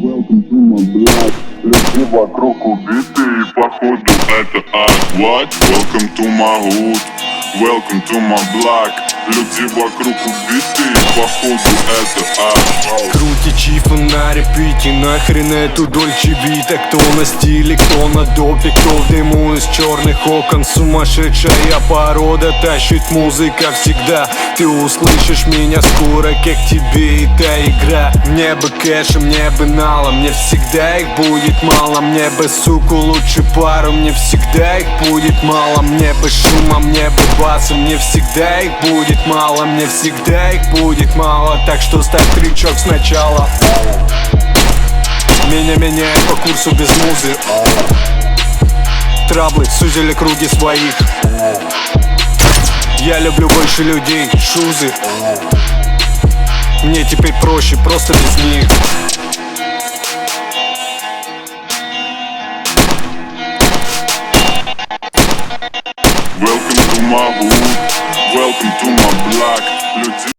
Welcome to my block. Люди вокруг убиты, и походу это ад. What? Welcome to my hood. Welcome to my block. Люди вокруг убиты, и походу это ад. Крути на репите, нахрен эту Дольче Вита. Кто на стиле, кто на допе, кто в дыму из черных окон. Сумасшедшая порода тащит музыка всегда. Ты услышишь меня скоро, как тебе и та игра. Мне бы кэша, мне бы нала, мне всегда их будет мало. Мне бы, суку, лучше пару, мне всегда их будет мало. Мне бы шума, мне бы баса, мне всегда их будет мало. Мне всегда их будет мало, так что ставь крючок сначала. Меня меняет по курсу без музы. Траблы сузили круги своих. Я люблю больше людей, шузы. Мне теперь проще, просто без них. Welcome to my hood. Welcome to my block. Люди